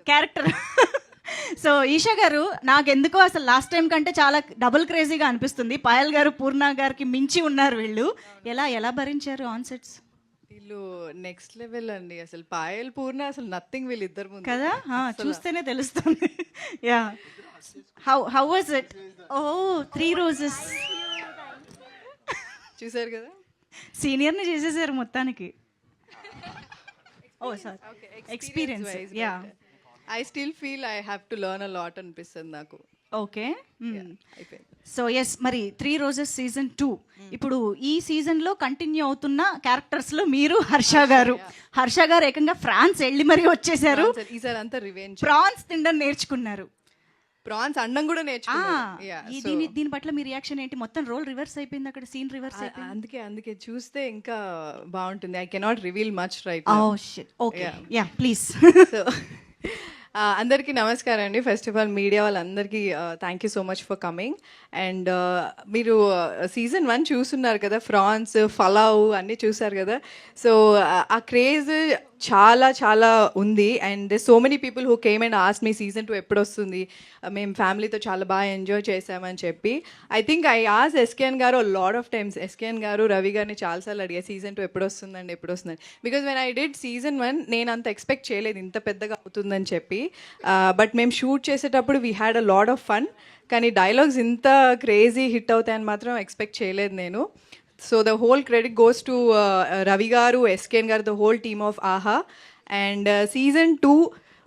Character. So Isha గారు నాకెందుకో అసలు లాస్ట్ టైం కంటే చాలా డబుల్ క్రేజీగా అనిపిస్తుంది. పాయల్ గారు పూర్ణ గారికి మించి ఉన్నారు వీళ్ళు. ఎలా ఎలా భరించారు ఆన్ సెట్స్? వీళ్ళు నెక్స్ట్ లెవెల్ అండి. అసలు పాయల్ పూర్ణ అసలు నథింగ్ వీళ్ళిద్దరు ముందు కదా, చూస్తేనే తెలుస్తుంది. Yeah, how was it? Oh 3 roses చూసారు కదా, సీనియర్ని చేసేసారు మొత్తానికి. Oh sir, experience. Yeah, I still feel I have to learn a lot అనిపిస్తుంది నాకు. ఓకే. అయిపోయింది. సో ఎస్, మరి 3 రోజెస్ సీజన్ 2 ఇప్పుడు ఈ సీజన్లో కంటిన్యూ అవుతున్న క్యారెక్టర్స్లో మీరు హర్ష గారు. హర్ష గారు ఏకంగా ఫ్రాన్స్ వెళ్ళి మరీ వచ్చేసారు. ఈసారి అంతా రివెంజ్. ప్రాన్స్ తినడం నేర్చుకున్నారు. ప్రాన్స్ అండం కూడా నేర్చుకున్నారు. దీని పట్ల మీ రియాక్షన్ ఏంటి? మొత్తం రోల్ రివర్స్ అయిపోయింది, అక్కడ సీన్ రివర్స్ అయిపోయింది. అందుకే చూస్తే ఇంకా బాగుంటుంది. I cannot reveal much right. Oh shit. Okay, ya please. So అందరికీ నమస్కారం అండి. ఫస్ట్ ఆఫ్ ఆల్ మీడియా వాళ్ళందరికీ thank you so much for coming. And మీరు సీజన్ 1 చూస్తున్నారు కదా, ఫ్రాన్స్, ఫలావ్ అన్నీ చూసారు కదా. సో ఆ క్రేజ్ చాలా చాలా ఉంది. And so many people who came and ask me season 2 ఎప్పుడు వస్తుంది, మేము ఫ్యామిలీతో చాలా బాగా ఎంజాయ్ చేసామని చెప్పి. ఐ థింక్ ఐ ఆస్ ఎస్కేఎన్ గారు లాట్ ఆఫ్ టైమ్స్. ఎస్కేఎన్ గారు, రవి గారిని చాలాసార్లు అడిగా సీజన్ 2 ఎప్పుడు వస్తుందండి, ఎప్పుడు వస్తుందని. Because when I did season 1 నేను అంత ఎక్స్పెక్ట్ చేయలేదు ఇంత పెద్దగా అవుతుందని చెప్పి. బట్ మేము షూట్ చేసేటప్పుడు we had a lot of fun. కానీ డైలాగ్స్ ఇంత క్రేజీ హిట్ అవుతాయని మాత్రం ఎక్స్పెక్ట్ చేయలేదు నేను. So the whole credit goes to Ravi గారు, ఎస్కేఎన్ గారు, ద హోల్ టీమ్ ఆఫ్ ఆహా. అండ్ సీజన్ 2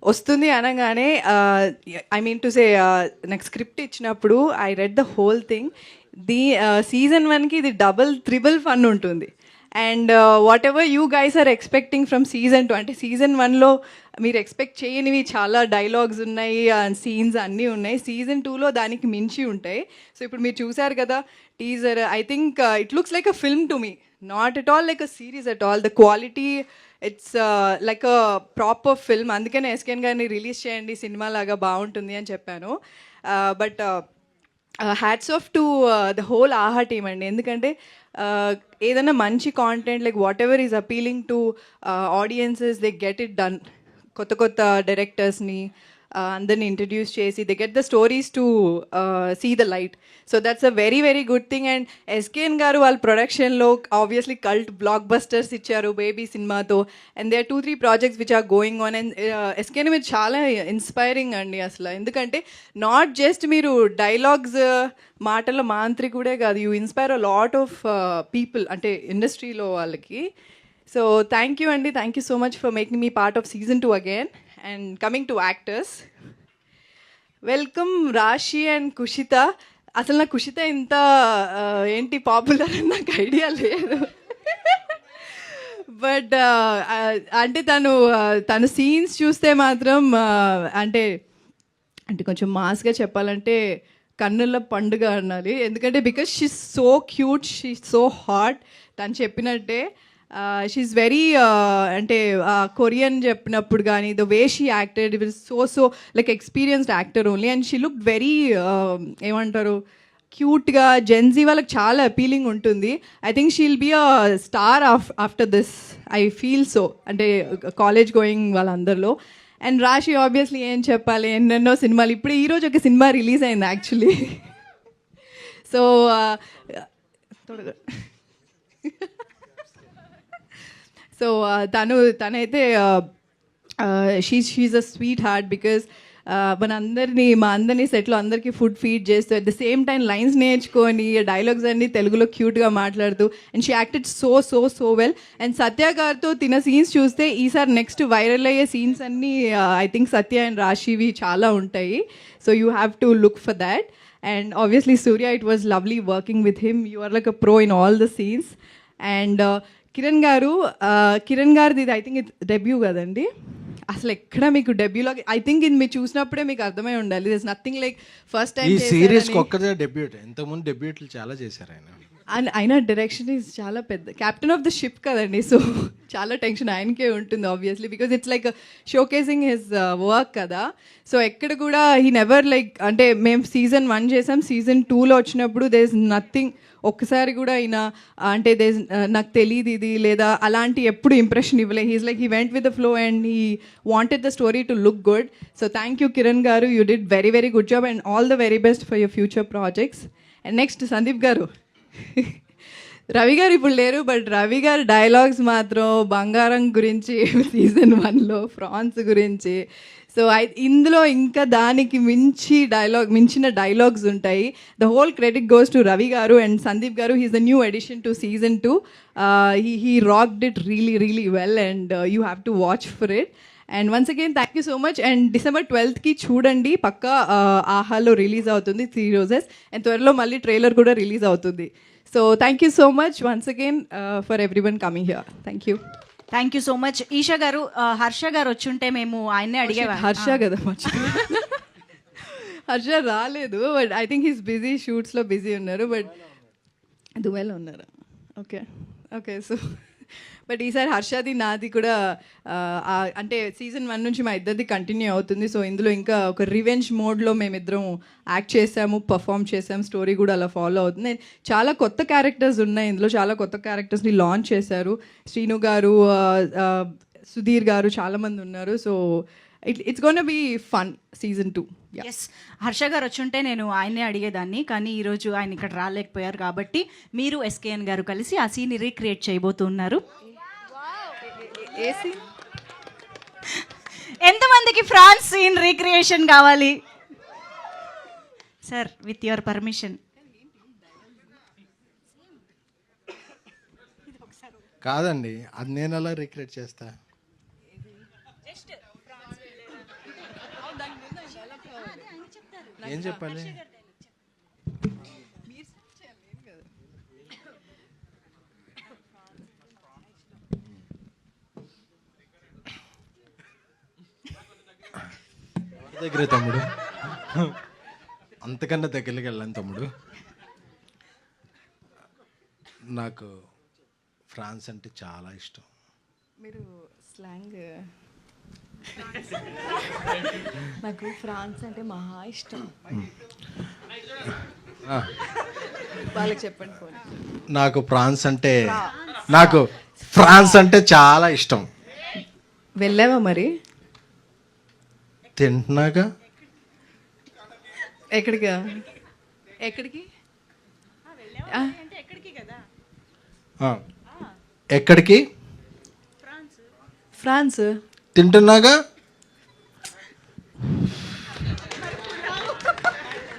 వస్తుంది అనగానే ఐ మీన్ టు సే నాకు స్క్రిప్ట్ ఇచ్చినప్పుడు I read the whole thing. Season 1కి ఇది డబుల్ త్రిబుల్ ఫన్ ఉంటుంది. And whatever you guys are expecting from season 2, అంటే సీజన్ 1లో మీరు ఎక్స్పెక్ట్ చేయనివి చాలా డైలాగ్స్ ఉన్నాయి, సీన్స్ అన్నీ ఉన్నాయి. సీజన్ 2లో దానికి మించి ఉంటాయి. సో ఇప్పుడు మీరు చూసారు కదా teaser, I think it looks like a film to me, not at all like a series at all. The quality, it's like a proper film. అందుకనే ఎస్కేఎన్ గారిని రిలీజ్ చేయండి సినిమా లాగా బాగుంటుంది అని చెప్పాను. But hats off to the whole ఆహా team అండి. ఎందుకంటే ఏదైనా మంచి content like what ever is appealing to audiences, they get it done. కొత్త కొత్త డైరెక్టర్స్ని అందరిని ఇంట్రడ్యూస్ చేసి they get the stories to see the light. So that's a very very good thing. And SKN గారు వాళ్ళ ప్రొడక్షన్లో ఆబ్వియస్లీ కల్ట్ బ్లాక్ బస్టర్స్ ఇచ్చారు baby సినిమాతో. And they are 2-3 projects which are going on. And SKN మీరు చాలా inspiring అండి అసలు. ఎందుకంటే నాట్ జస్ట్ మీరు డైలాగ్స్ మాటల మాంత్రికుడే కాదు, you inspire a lot of people, అంటే ఇండస్ట్రీలో వాళ్ళకి. సో థ్యాంక్ యూ అండి, thank you so much for making me part of season 2 again. And coming to actors, welcome రాశి అండ్ కుషిత. అసలు నాకు కుషిత ఇంత ఏంటి పాపులర్ అని నాకు ఐడియా లేదు. బట్ అంటే తను సీన్స్ చూస్తే మాత్రం అంటే కొంచెం మాస్గా చెప్పాలంటే కన్నుల పండుగ అనాలి. ఎందుకంటే because she so cute, she so hot. తను చెప్పినట్టే షీఈస్ వెరీ అంటే కొరియన్ చెప్పినప్పుడు కానీ the way she acted it was so like experienced actor only. And she look very ఏమంటారు క్యూట్గా. జెన్జీ వాళ్ళకి చాలా అపీలింగ్ ఉంటుంది. I think she will be a star after this, I feel so, అంటే college going వాళ్ళందరిలో. And Raashi obviously ఏం చెప్పాలి, ఎన్నెన్నో సినిమాలు. ఇప్పుడు ఈరోజు ఒక సినిమా రిలీజ్ అయింది యాక్చువల్లీ. సో సో తనైతే she's a sweetheart. Because మా అందరినీ సెట్లో అందరికీ ఫుడ్ ఫీడ్ చేస్తూ at the same time lines నేర్చుకొని డైలాగ్స్ అన్నీ తెలుగులో క్యూట్గా మాట్లాడుతూ. And she acted so well. And Satya గారితో తిన సీన్స్ చూస్తే ఈసారి నెక్స్ట్ వైరల్ అయ్యే సీన్స్ అన్నీ ఐ థింక్ సత్య అండ్ రాశివి చాలా ఉంటాయి. So you have to look for that. And obviously Surya, it was lovely working with him. You are like a pro in all the scenes. And Kiran గారిది ఇది I think ఇది debut కదండి. అసలు ఎక్కడ మీకు డెబ్యూలో ఐ థింక్ ఇది మీరు చూసినప్పుడే మీకు అర్థమై ఉండాలి. This nothing like first time ఈ సిరీస్ ఒక్కదే డెబ్యూట్. ఇంతకుముందు డెబ్యూట్లు చాలా చేశారు ఆయన. అయినా డైరెక్షన్ ఈజ్ చాలా పెద్ద క్యాప్టెన్ ఆఫ్ ద షిప్ కదండి, సో చాలా టెన్షన్ ఆయనకే ఉంటుంది obviously, because it's like showcasing his work కదా. సో ఎక్కడ కూడా హీ నెవర్ లైక్, అంటే మేము సీజన్ 1 చేసాం, సీజన్ 2లో వచ్చినప్పుడు దే ఇస్ నథింగ్, ఒక్కసారి కూడా అయినా అంటే నాకు తెలియదు ఇది లేదా అలాంటి ఎప్పుడు ఇంప్రెషన్ ఇవ్వలే. He's like he went with the flow and he wanted the story to look good. So thank you Kiran garu, you did very very good job and all the very best for your future projects. And next Sandeep garu. Ravi గారు ఇప్పుడు లేరు, but Ravi గారు dialogues మాత్రం బంగారం గురించి season 1లో France గురించి. So ఇందులో ఇంకా దానికి మించిన డైలాగ్స్ ఉంటాయి. The whole credit goes to Ravi గారు అండ్ సందీప్ గారు. He's the new edition to season 2. He rocked it really really well and you have to watch for it. And once again thank you so much. And December 12th చూడండి, పక్కా ఆహాలో release అవుతుంది 3 roses, and త్వరలో మళ్ళీ trailer కూడా release అవుతుంది. So thank you so much once again for everyone coming here. Thank you. Thank you so much. Eesha గారు, హర్ష గారు వచ్చుంటే మేము ఆయన్నే అడిగేవాళ్ళం. హర్ష కదా హర్ష రాలేదు, but I think he's busy, షూట్స్లో బిజీ ఉన్నారు, బట్ దుబాయ్లో ఉన్నారు. Okay okay. సో బట్ ఈసారి హర్షది నాది కూడా అంటే సీజన్ 1 నుంచి మా ఇద్దరిది కంటిన్యూ అవుతుంది. సో ఇందులో ఇంకా ఒక రివెంజ్ మోడ్లో మేమిద్దరం యాక్ట్ చేసాము, పర్ఫామ్ చేసాము, స్టోరీ కూడా అలా ఫాలో అవుతుంది. And చాలా కొత్త క్యారెక్టర్స్ ఉన్నాయి ఇందులో, చాలా కొత్త క్యారెక్టర్స్ని లాంచ్ చేశారు. శ్రీను గారు, సుధీర్ గారు, చాలామంది ఉన్నారు. So it's gonna be fun season 2. Yes, Harsha గారు వచ్చుంటే నేను ఆయన్నే అడిగేదాన్ని, కానీ ఈరోజు ఆయన ఇక్కడ రాలేకపోయారు కాబట్టి మీరు ఎస్కేఎన్ గారు కలిసి ఆ సీన్ రీక్రియేట్ చేయబోతున్నారు. ఎంతమందికి ఫ్రాన్స్ సీన్ రీక్రియేషన్ కావాలి సార్? With your permission. కాదండి, అది నేను అలా రీక్రియేట్ చేస్తా. ఏం చెప్పాలి? దగ్గర తమ్ముడు, అంతకన్నా దగ్గరికి వెళ్ళాను తమ్ముడు. నాకు ఫ్రాన్స్ అంటే చాలా ఇష్టం. మీరు స్లాంగ్ నాకు ఫ్రాన్స్ అంటే మహా ఇష్టం. వాళ్ళకి చెప్పండి ఫోన్. నాకు ఫ్రాన్స్ అంటే చాలా ఇష్టం. వెళ్ళావా మరి? తింటున్నాగా. ఎక్కడికి ఎక్కడికి ఎక్కడికి? ఫ్రాన్స్ తింటున్నాగా.